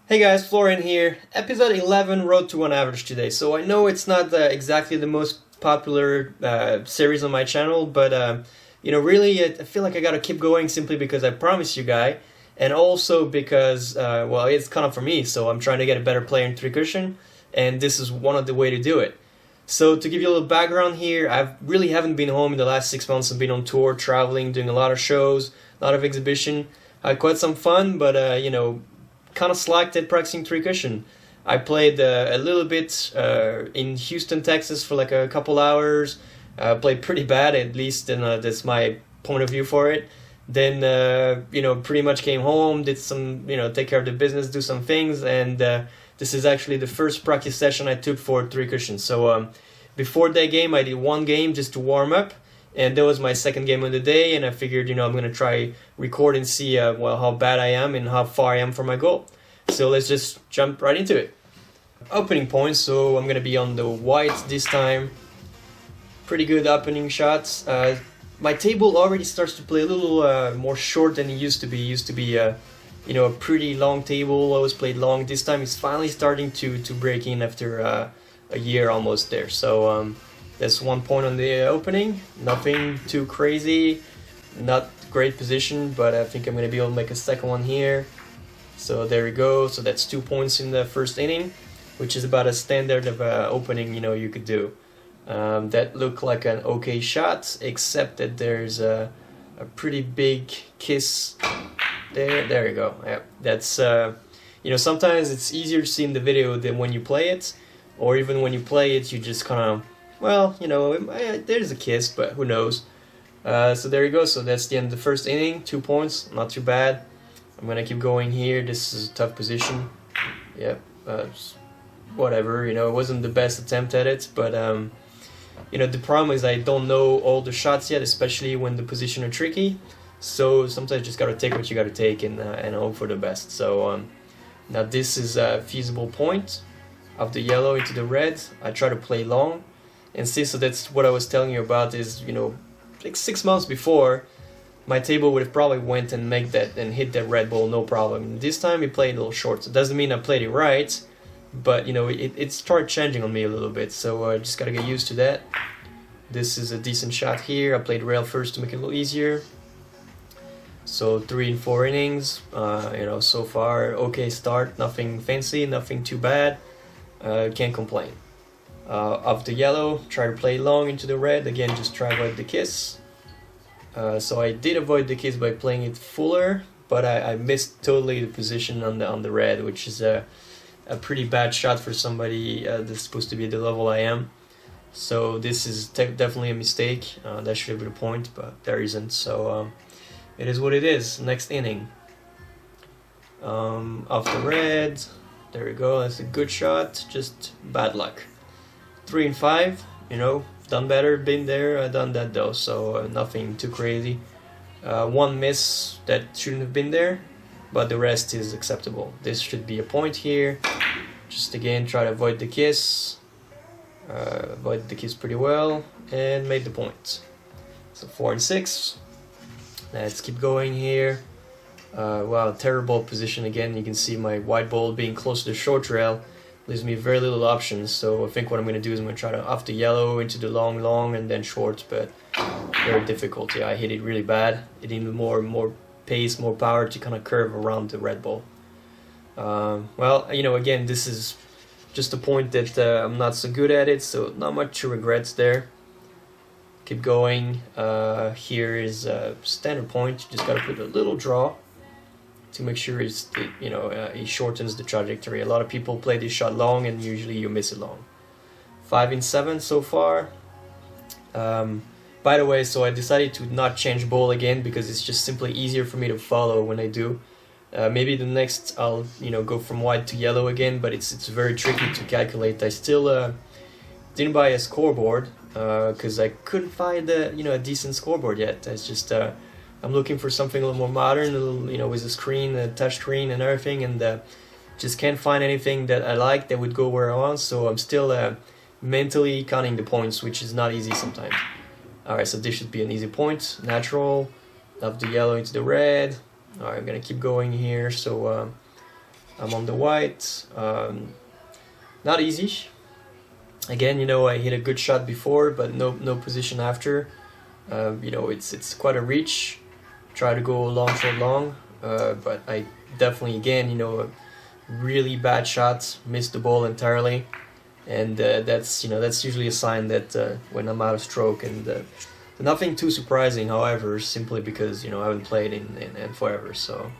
Hey guys, Florian here. Episode 11, Road to 1 Average today. So I know it's not exactly the most popular series on my channel, but really I feel like I gotta keep going simply because I promised you guys, and also because, well, it's kind of for me, so I'm trying to get a better player in Cushion, and this is one of the way to do it. So to give you a little background here, I really haven't been home in the last 6 months. I've been on tour, traveling, doing a lot of shows, a lot of exhibition. I had quite some fun, but kind of slacked at practicing Cushion. I played a little bit in Houston, Texas for like a couple hours. Played pretty bad, at least, and that's my point of view for it. Then, pretty much came home, did some, take care of the business, do some things, and this is actually the first practice session I took for Cushion. So before that game, I did one game just to warm up, and that was my second game of the day, and I figured, I'm going to try record and see, how bad I am and how far I am from my goal. So let's just jump right into it. Opening points, so I'm going to be on the white this time. Pretty good opening shots. My table already starts to play a little more short than it used to be. It used to be, a pretty long table, always played long. This time it's finally starting to break in after a year almost there. So that's 1 point on the opening. Nothing too crazy, not great position, but I think I'm going to be able to make a second one here. So there we go. So that's 2 points in the first inning, which is about a standard of opening, you could do. That looked like an okay shot, except that there's a pretty big kiss there. There you go. Yeah, that's sometimes it's easier to see in the video than when you play it, or even when you play it, you just kind of, there's a kiss, but who knows. So there you go. So that's the end of the first inning. 2 points, not too bad. I'm gonna keep going here. This is a tough position. Yep. Whatever. It wasn't the best attempt at it, but the problem is I don't know all the shots yet, especially when the position are tricky. So sometimes you just gotta take what you gotta take and hope for the best. So now this is a feasible point of the yellow into the red. I try to play long, and see. So that's what I was telling you about. Is like 6 months before, my table would have probably went and make that and hit that red ball no problem. This time it played a little short. So it doesn't mean I played it right, but it started changing on me a little bit. So I just gotta get used to that. This is a decent shot here. I played rail first to make it a little easier. So 3 and 4 innings. So far okay start. Nothing fancy, nothing too bad. Can't complain. Off the yellow, try to play long into the red. Again, just try to avoid the kiss. So I did avoid the kiss by playing it fuller, but I missed totally the position on the red, which is a pretty bad shot for somebody that's supposed to be at the level I am. So this is definitely a mistake. That should have been a point, but there isn't. So it is what it is. Next inning. Off the red. There we go. That's a good shot. Just bad luck. 3 and 5. Done better, been there, done that though, so nothing too crazy. One miss that shouldn't have been there, but the rest is acceptable. This should be a point here. Just again, try to avoid the kiss. Avoid the kiss pretty well, and made the point. So 4 and 6. Let's keep going here. Wow, terrible position again. You can see my white ball being close to the short rail. Leaves me very little options, so I think what I'm going to do is I'm going to try to off the yellow into the long, and then short, but very difficult. Yeah, I hit it really bad. It needed more pace, more power to kind of curve around the red ball. Again, this is just a point that I'm not so good at it, so not much regrets there. Keep going. Here is a standard point. You just got to put a little draw to make sure it shortens the trajectory. A lot of people play this shot long, and usually you miss it long. 5 and 7 so far. By the way, so I decided to not change ball again because it's just simply easier for me to follow when I do. Maybe the next I'll go from white to yellow again, but it's very tricky to calculate. I still didn't buy a scoreboard because I couldn't find a decent scoreboard yet. It's just I'm looking for something a little more modern, a little, with a screen, a touch screen and everything, and just can't find anything that I like that would go where I want, so I'm still mentally counting the points, which is not easy sometimes. Alright, so this should be an easy point. Natural, of the yellow into the red. Alright, I'm gonna keep going here, so I'm on the white. Not easy. Again, you know, I hit a good shot before, but no position after. You know, it's quite a reach. Try to go long, short, long, but I definitely, again, you know, really bad shots, missed the ball entirely, and that's, you know, that's usually a sign that when I'm out of stroke. And nothing too surprising, however, simply because, you know, I haven't played in forever. So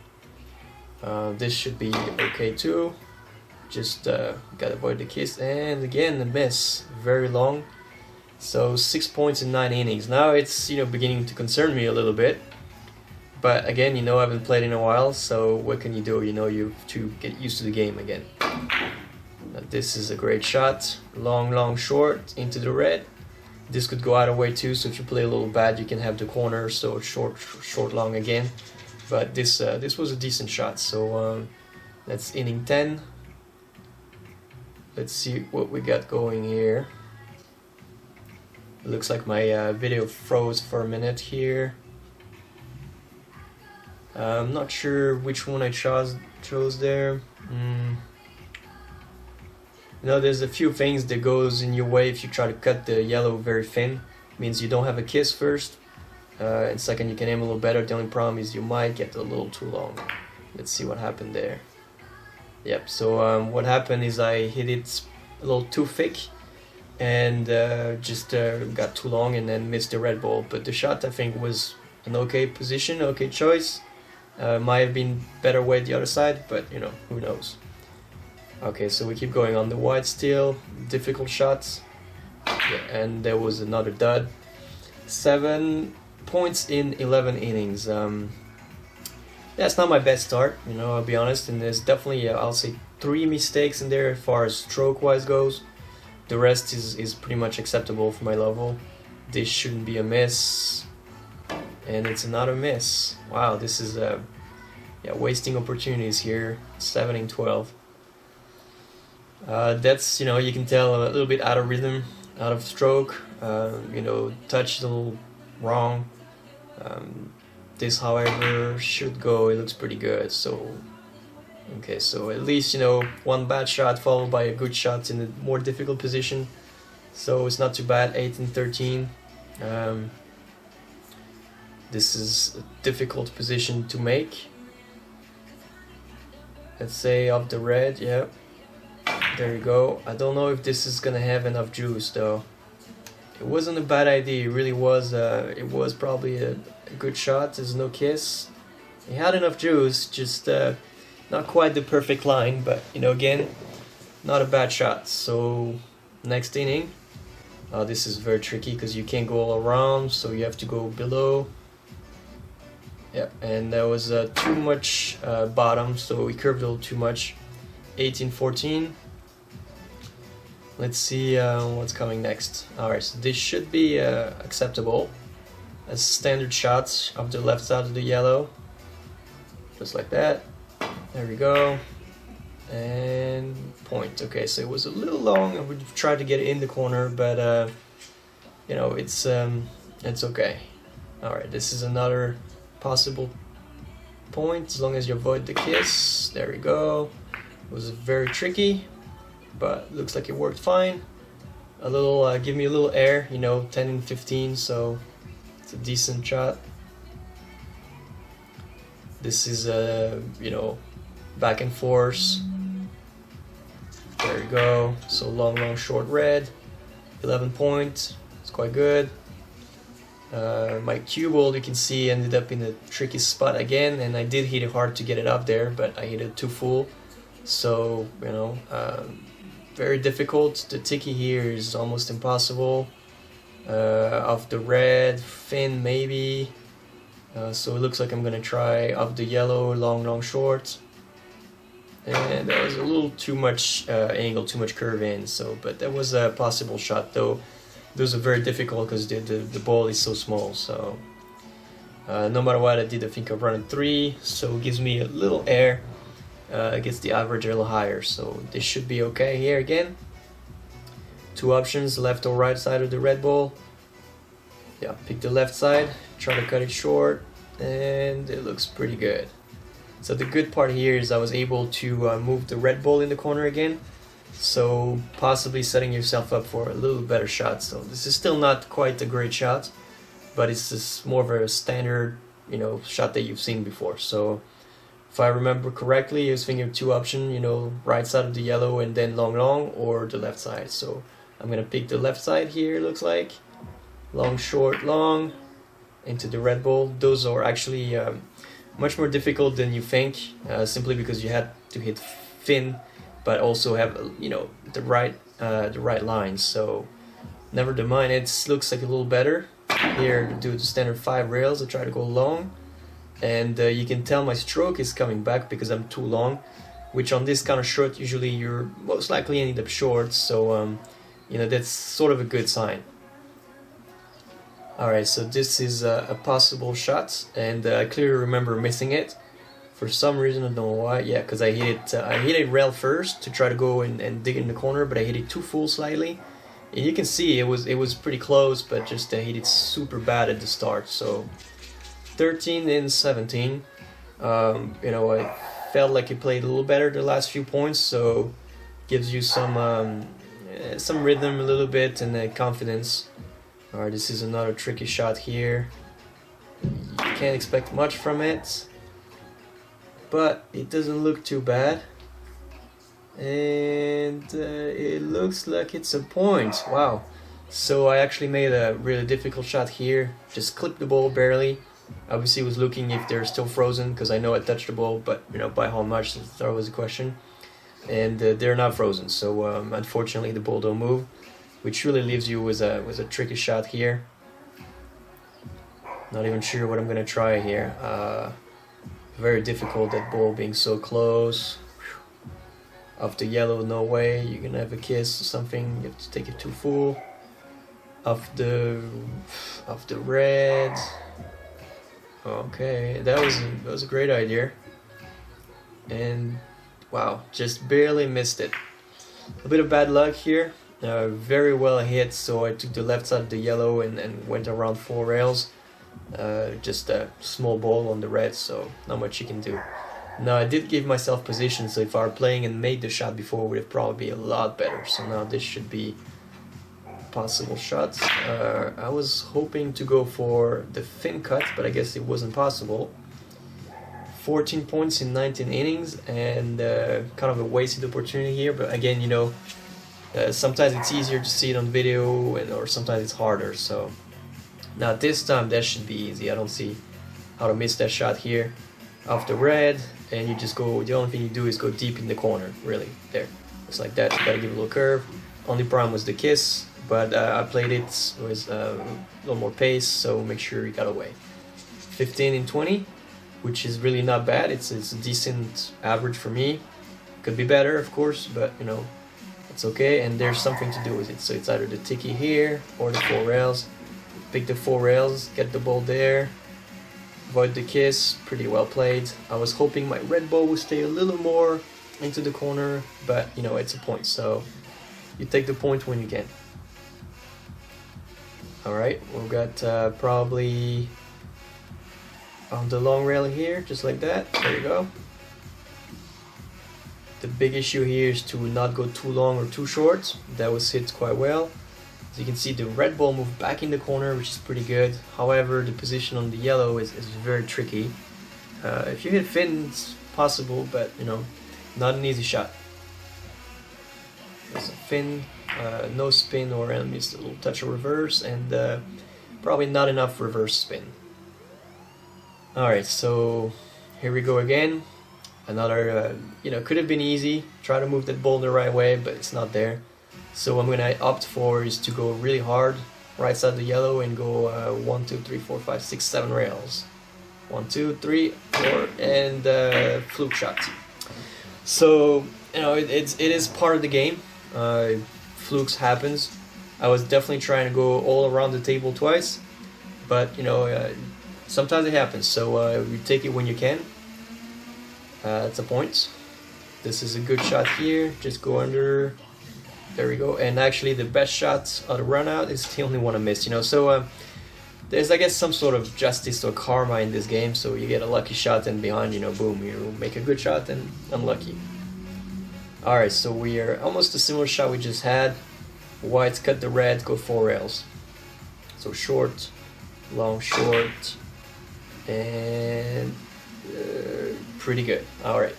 this should be okay too. Just gotta avoid the kiss, and again the miss, very long. So 6 points in 9 innings. Now it's, you know, beginning to concern me a little bit. But again, you know, I haven't played in a while, so what can you do? You know, you have to get used to the game again. Now, this is a great shot. Long, long, short into the red. This could go either way too, so if you play a little bad, you can have the corner, so short, short, long again. But this was a decent shot, so that's inning 10. Let's see what we got going here. It looks like my video froze for a minute here. I'm not sure which one I chose there. You know, there's a few things that goes in your way if you try to cut the yellow very thin. It means you don't have a kiss first, and second, you can aim a little better. The only problem is you might get a little too long. Let's see what happened there. Yep, so what happened is I hit it a little too thick and just got too long and then missed the red ball. But the shot, I think, was an okay position, okay choice. Might have been better way the other side, but, you know, who knows. Okay, so we keep going on the white still. Difficult shots. Yeah, and there was another dud. 7 points in 11 innings. That's not my best start, you know, I'll be honest, and there's definitely, I'll say, 3 mistakes in there as far as stroke-wise goes. The rest is pretty much acceptable for my level. This shouldn't be a miss, and it's another miss. Wow, this is, yeah, wasting opportunities here, 7 in 12. That's, you know, you can tell a little bit out of rhythm, out of stroke, you know, touch a little wrong. This, however, should go. It looks pretty good. So, okay, so at least, you know, one bad shot followed by a good shot in a more difficult position. So it's not too bad. 8 and 13. This is a difficult position to make. Let's say off the red. Yeah, there you go. I don't know if this is gonna have enough juice though. It wasn't a bad idea. It really was. It was probably a good shot. There's no kiss. It had enough juice, just not quite the perfect line, but, you know, again, not a bad shot. So next inning, this is very tricky because you can't go all around, so you have to go below. Yeah, and that was too much bottom, so we curved a little too much. 18-14. Let's see what's coming next. Alright, so this should be acceptable. As standard shots of the left side of the yellow. Just like that. There we go. And point. Okay, so it was a little long. I would try to get it in the corner, but you know, it's okay. Alright, this is another possible point as long as you avoid the kiss. There we go. It was very tricky, but looks like it worked fine. A little, give me a little air, you know, 10 and 15, so it's a decent shot. This is, you know, back and forth. There you go. So long, long, short red. 11 point. It's quite good. My cue ball, you can see, ended up in a tricky spot again, and I did hit it hard to get it up there, but I hit it too full. So, you know, very difficult. The ticky here is almost impossible. Off the red, thin maybe. So it looks like I'm gonna try off the yellow, long, long, short. And that was a little too much angle, too much curve in. So, but that was a possible shot, though. Those are very difficult because the ball is so small. So no matter what I did, I think I run 3. So it gives me a little air. Gets the average a little higher. So this should be okay here again. 2 options, left or right side of the red ball. Yeah, pick the left side. Try to cut it short, and it looks pretty good. So the good part here is I was able to move the red ball in the corner again, so possibly setting yourself up for a little better shot. So this is still not quite a great shot, but it's just more of a standard, you know, shot that you've seen before. So if I remember correctly, I was thinking of two options, you know, right side of the yellow and then long long, or the left side. So I'm gonna pick the left side here, it looks like. Long, short, long, into the red ball. Those are actually much more difficult than you think, simply because you had to hit thin, but also have, you know, the right lines. So never mind, it looks like a little better. Here, do the standard 5 rails. I try to go long, and you can tell my stroke is coming back because I'm too long, which on this kind of shot usually you're most likely end up short. So you know, that's sort of a good sign. Alright, so this is a possible shot, and I clearly remember missing it. For some reason, I don't know why. Yeah, because I hit it rail first to try to go and dig in the corner, but I hit it too full slightly. And you can see it was pretty close, but just I hit it super bad at the start. So 13 and 17. You know, I felt like it played a little better the last few points, so gives you some rhythm a little bit and confidence. Alright, this is another tricky shot here. You can't expect much from it, but it doesn't look too bad. And it looks like it's a point. Wow. So I actually made a really difficult shot here. Just clipped the ball barely. Obviously was looking if they're still frozen, because I know I touched the ball, but you know, by how much, that's always a question. And they're not frozen, so unfortunately the ball don't move, which really leaves you with a tricky shot here. Not even sure what I'm gonna try here. Very difficult, that ball being so close. Off the yellow, no way. You're gonna have a kiss or something. You have to take it too full. Off the red. Okay, that was a great idea. And wow, just barely missed it. A bit of bad luck here. Very well hit, so I took the left side of the yellow and went around 4 rails. Just a small ball on the red, so not much you can do. Now I did give myself position, so if I were playing and made the shot before, it would have probably be a lot better. So now this should be possible shots. I was hoping to go for the thin cut, but I guess it wasn't possible. 14 points in 19 innings, and kind of a wasted opportunity here. But again, you know, sometimes it's easier to see it on video, or sometimes it's harder. So now this time that should be easy. I don't see how to miss that shot here. Off the red, and you just go, the only thing you do is go deep in the corner, really, there. Just like that. You gotta give it a little curve. Only problem was the kiss, but I played it with a little more pace, so make sure you got away. 15 and 20, which is really not bad. It's a decent average for me. Could be better, of course, but you know, it's okay, and there's something to do with it. So it's either the ticky here or the 4 rails. Pick the 4 rails, get the ball there. Avoid the kiss, pretty well played. I was hoping my red ball would stay a little more into the corner, but you know, it's a point, so you take the point when you can. Alright, we've got probably on the long rail here, just like that. There you go. The big issue here is to not go too long or too short. That was hit quite well. As you can see, the red ball moved back in the corner, which is pretty good. However, the position on the yellow is very tricky. If you hit thin, it's possible, but you know, not an easy shot. There's a fin, no spin, or just a little touch of reverse, and probably not enough reverse spin. Alright, so here we go again. Another, you know, could have been easy. Try to move that ball the right way, but it's not there. So what I'm gonna opt for is to go really hard, right side of the yellow, and go 1, 2, 3, 4, 5, 6, 7 rails. 1, 2, 3, 4, and fluke shot. So you know, it is part of the game. Flukes happens. I was definitely trying to go all around the table twice, but you know, sometimes it happens. So you take it when you can. It's a point. This is a good shot here. Just go under. There we go. And actually, the best shot of the run out is the only one I missed. You know, so there's, I guess, some sort of justice or karma in this game. So you get a lucky shot and behind, you know, boom, you make a good shot and unlucky. Alright, so we are almost a similar shot we just had. Whites cut the red, go 4 rails. So short, long, short, and pretty good. Alright,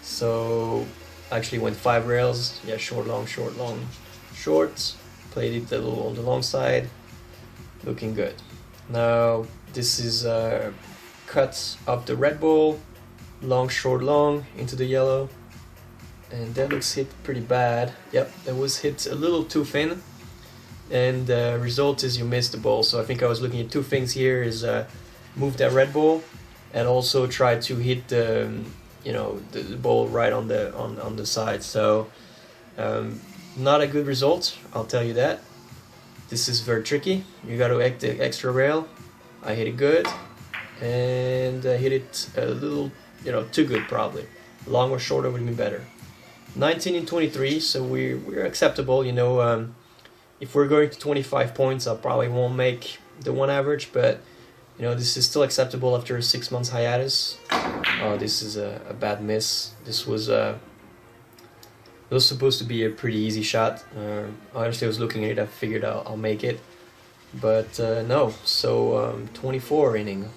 so actually went 5 rails. Yeah, short, long, short. Played it a little on the long side. Looking good. Now this is cut up the red ball, long, short, long into the yellow. And that looks hit pretty bad. Yep, that was hit a little too thin. And the result is you missed the ball. So I think I was looking at 2 things here: is move that red ball, and also try to hit the, you know, the ball right on the side. So not a good result, I'll tell you that. This is very tricky. You got to act the extra rail. I hit it good, and I hit it a little, you know, too good probably. Long or shorter would be better. 19 and 23, so we're acceptable. You know, if we're going to 25 points, I probably won't make the 1 average, but you know, this is still acceptable after a 6 months hiatus. Oh, this is a bad miss. This was supposed to be a pretty easy shot. Honestly, I was looking at it, I figured I'll make it, but no. So 24 inning.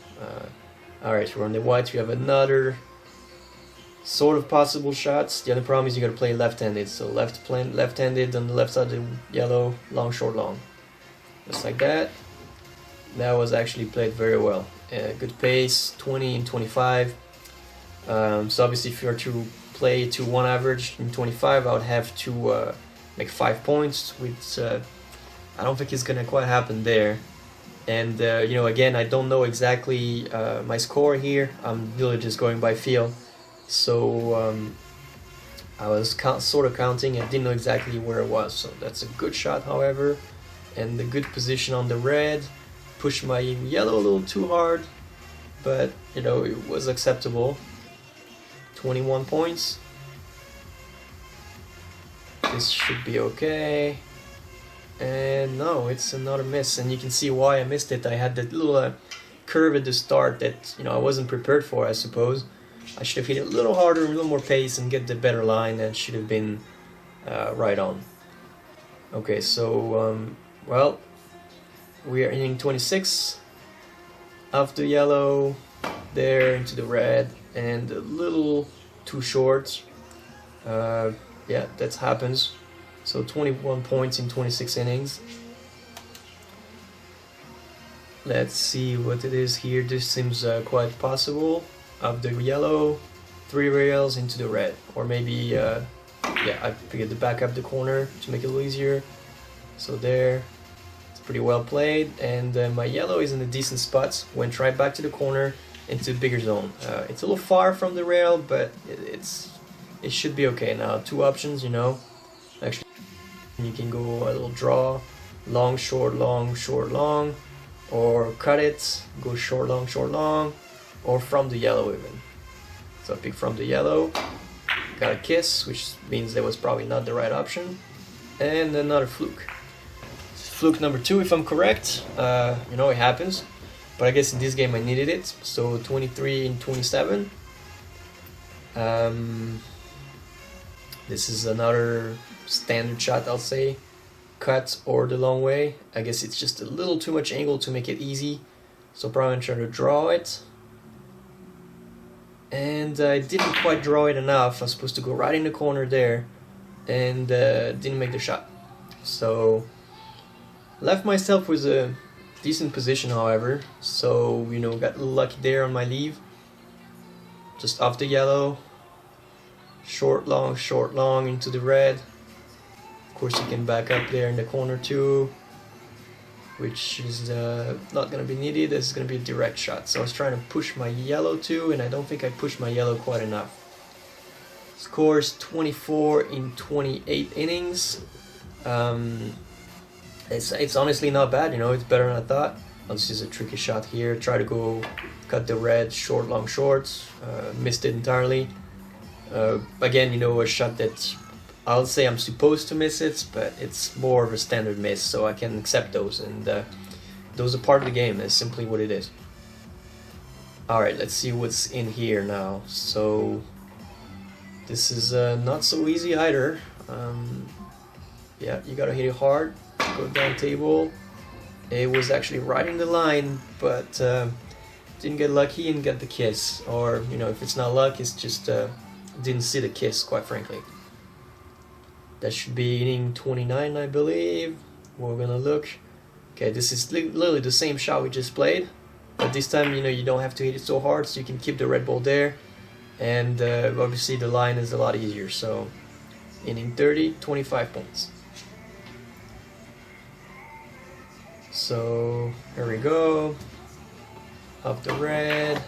Alright, we're on the whites. We have another sort of possible shots. The other problem is you gotta play left-handed, so left-handed on the left side of the yellow, long, short, long, just like that. That was actually played very well. Good pace, 20 and 25. So obviously, if you were to play to 1 average in 25, I would have to make 5 points, which I don't think is gonna quite happen there. And you know, again, I don't know exactly my score here. I'm really just going by feel. So I was sort of counting. I didn't know exactly where it was. So that's a good shot, however, and the good position on the red. Pushed my yellow a little too hard, but you know, it was acceptable. 21 points. This should be okay. And no, it's another miss, and you can see why I missed it. I had that little curve at the start that, you know, I wasn't prepared for, I suppose. I should have hit it a little harder, a little more pace, and get the better line, and should have been right on. Okay, so well, we are inning 26. Off the yellow, there into the red, and a little too short. Yeah, that happens. So 21 points in 26 innings. Let's see what it is here. This seems quite possible. Of the yellow, 3 rails into the red, or maybe yeah, I figured to back up the corner to make it a little easier. So there, it's pretty well played, and my yellow is in a decent spot. Went right back to the corner into the bigger zone. It's a little far from the rail, but it should be okay. Now 2 options, you know. Actually, you can go a little draw, long, short, long, or cut it, go short, long. Or from the yellow even. So I pick from the yellow, got a kiss, which means that was probably not the right option, and another fluke. Fluke number 2 if I'm correct. You know, it happens, but I guess in this game I needed it. So 23 and 27. This is another standard shot, I'll say. Cut or the long way. I guess it's just a little too much angle to make it easy, so probably I'm trying to draw it. And I didn't quite draw it enough. I was supposed to go right in the corner there, and didn't make the shot. So left myself with a decent position, however. So, you know, got lucky there on my leave. Just off the yellow, short, long into the red. Of course, you can back up there in the corner too, which is not going to be needed. This is going to be a direct shot. So I was trying to push my yellow too, and I don't think I pushed my yellow quite enough. Scores 24 in 28 innings. It's honestly not bad, you know, it's better than I thought. Oh, this is a tricky shot here. Try to go cut the red, short, long, shorts. Missed it entirely. Again, you know, a shot that I'll say I'm supposed to miss it, but it's more of a standard miss, so I can accept those. And those are part of the game. That's simply what it is. Alright, let's see what's in here now. So this is not so easy either. Yeah, you gotta hit it hard. Go down table. It was actually right in the line, but didn't get lucky and get the kiss. Or, you know, if it's not luck, it's just didn't see the kiss, quite frankly. That should be inning 29, I believe. We're gonna look. Okay, this is literally the same shot we just played, but this time, you know, you don't have to hit it so hard, so you can keep the red ball there. And obviously the line is a lot easier. So inning 30, 25 points. So here we go. Up the red.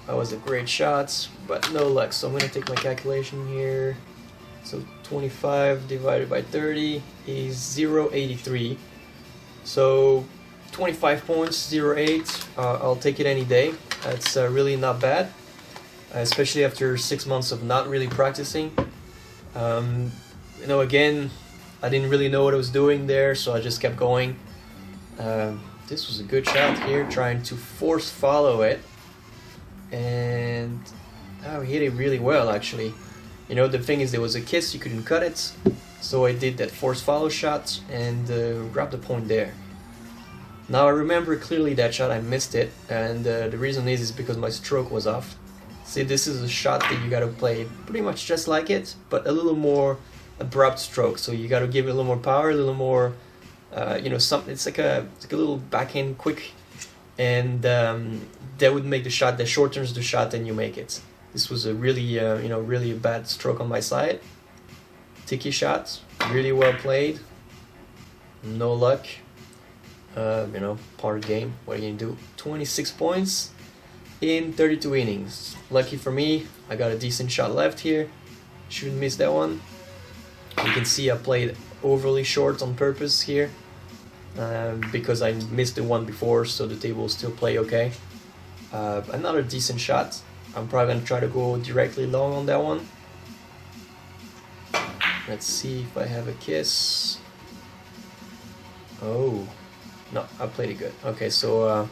That was a great shot, but no luck. So I'm gonna take my calculation here. So 25 divided by 30 is 0.83. So 25 points, 0.8. I'll take it any day. That's really not bad, especially after 6 months of not really practicing. You know, again, I didn't really know what I was doing there, so I just kept going. This was a good shot here, trying to force follow it, and I hit it really well actually. You know, the thing is, there was a kiss, you couldn't cut it, so I did that force follow shot and grabbed the point there. Now I remember clearly that shot, I missed it, and the reason is because my stroke was off. See, this is a shot that you gotta play pretty much just like it, but a little more abrupt stroke. So you gotta give it a little more power, a little more, you know, something. It's like a little backhand quick, and that would make the shot, that shortens the shot, and you make it. This was a really, you know, really a bad stroke on my side. Ticky shot, really well played. No luck. You know, part of the game. What are you gonna do? 26 points in 32 innings. Lucky for me, I got a decent shot left here. Shouldn't miss that one. You can see I played overly short on purpose here, because I missed the one before, so the table will still play okay. Another decent shot. I'm probably gonna try to go directly long on that one. Let's see if I have a kiss. Oh, no, I played it good. Okay, so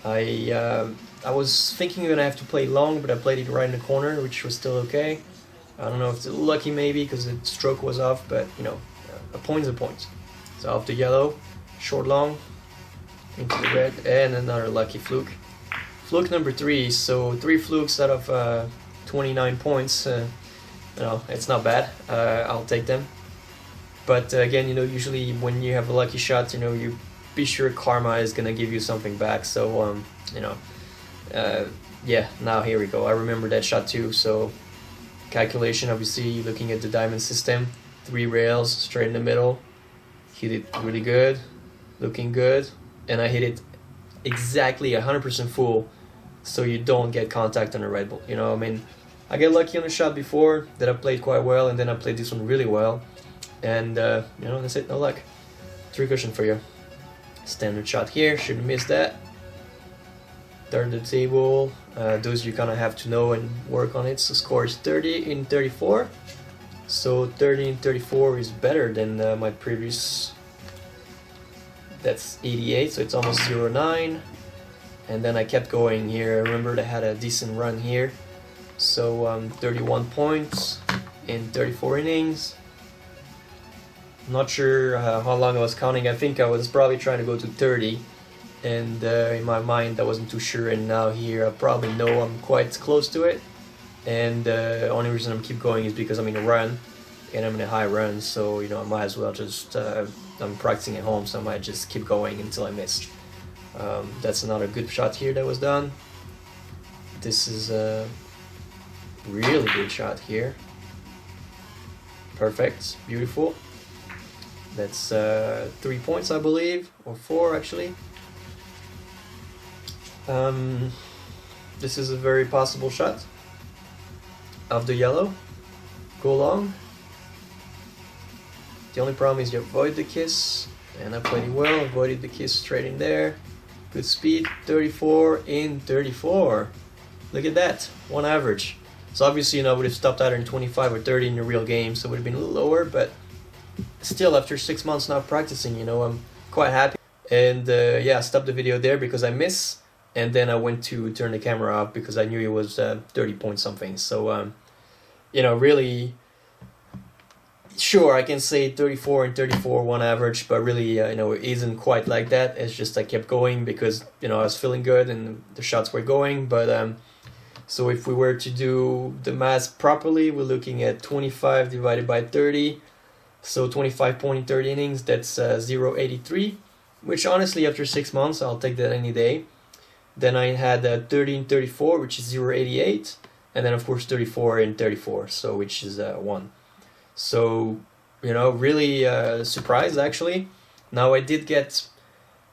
I was thinking that I have to play long, but I played it right in the corner, which was still okay. I don't know if it's lucky maybe because the stroke was off, but you know, a point's a point. So off the yellow, short long, into the red, and another lucky fluke. Fluke number 3, so 3 flukes out of 29 points. You know, it's not bad. I'll take them. But again, you know, usually when you have a lucky shot, you know, you be sure karma is gonna give you something back. So you know, yeah. Now here we go. I remember that shot too. So calculation, obviously, looking at the diamond system, 3 rails straight in the middle. Hit it really good, looking good, and I hit it exactly 100% full, so you don't get contact on the red ball. You know, I mean, I get lucky on a shot before that I played quite well, and then I played this one really well, and you know, that's it. No luck. 3 cushion for you. Standard shot here. Shouldn't miss that. Turn the table. Those you kind of have to know and work on it. So score is 30 in 34. So 30 in 34 is better than my previous. That's 88, so it's almost 0.9. And then I kept going here. I remembered I had a decent run here. So 31 points in 34 innings. Not sure how long I was counting. I think I was probably trying to go to 30. And in my mind I wasn't too sure, and now here I probably know I'm quite close to it, and the only reason I'm keep going is because I'm in a run and I'm in a high run, so you know, I might as well just I'm practicing at home, so I might just keep going until I miss. That's another good shot here that was done. This is a really good shot here. Perfect, beautiful. That's 3 points, I believe, or 4 actually. This is a very possible shot of the yellow. Go long. The only problem is you avoid the kiss, and I played it well. Avoided the kiss straight in there. Good speed. 34 in 34. Look at that. 1 average. So obviously, you know, I would have stopped either in 25 or 30 in the real game, so it would have been a little lower. But still, after 6 months not practicing, you know, I'm quite happy. And yeah, I stopped the video there because I missed, and then I went to turn the camera off because I knew it was 30 point something. So you know, really, sure, I can say 34 and 34 one average, but really, you know, it isn't quite like that. It's just I kept going because, you know, I was feeling good and the shots were going. But so if we were to do the math properly, we're looking at 25 divided by 30. So 25 point in 30 innings, that's 0.83, which honestly, after 6 months, I'll take that any day. Then I had 30 in 34, which is 0.88. And then, of course, 34 in 34, so which is 1. So, you know, really surprised, actually. Now, I did get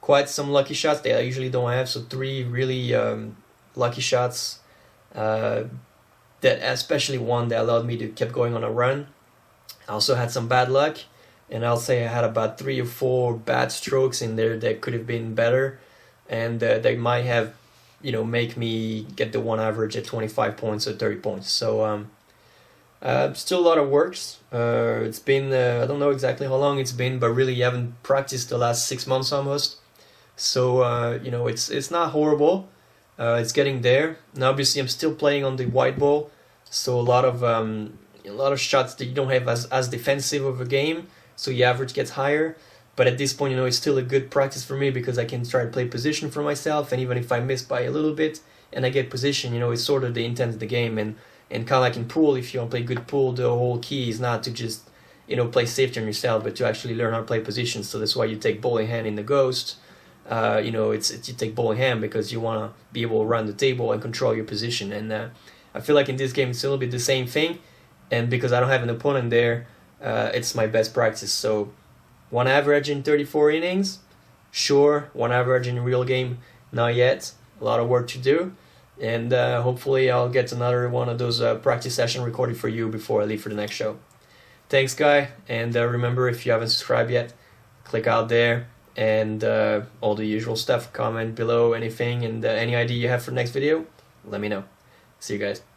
quite some lucky shots that I usually don't have. So 3 really lucky shots, that especially one that allowed me to keep going on a run. I also had some bad luck, and I'll say I had about 3 or 4 bad strokes in there that could have been better, and they might have, you know, make me get the one average at 25 points or 30 points. So still a lot of works. It's been I don't know exactly how long it's been, but really haven't practiced the last 6 months almost. So you know, it's not horrible. It's getting there. Now obviously I'm still playing on the white ball, so a lot of shots that you don't have as defensive of a game, so your average gets higher. But at this point, you know, it's still a good practice for me because I can try to play position for myself, and even if I miss by a little bit and I get position, you know, it's sort of the intent of the game. And kind of like in pool, if you want to play good pool, the whole key is not to just, you know, play safety on yourself, but to actually learn how to play positions. So that's why you take ball in hand in the ghost. You know, it's you take ball in hand because you want to be able to run the table and control your position. And I feel like in this game it's a little bit the same thing. And because I don't have an opponent there, it's my best practice. So one average in 34 innings, sure. One average in a real game, not yet. A lot of work to do. And hopefully I'll get another one of those practice session recorded for you before I leave for the next show. Thanks, Guy. And remember, if you haven't subscribed yet, click out there. And all the usual stuff. Comment below anything. And any idea you have for the next video, let me know. See you guys.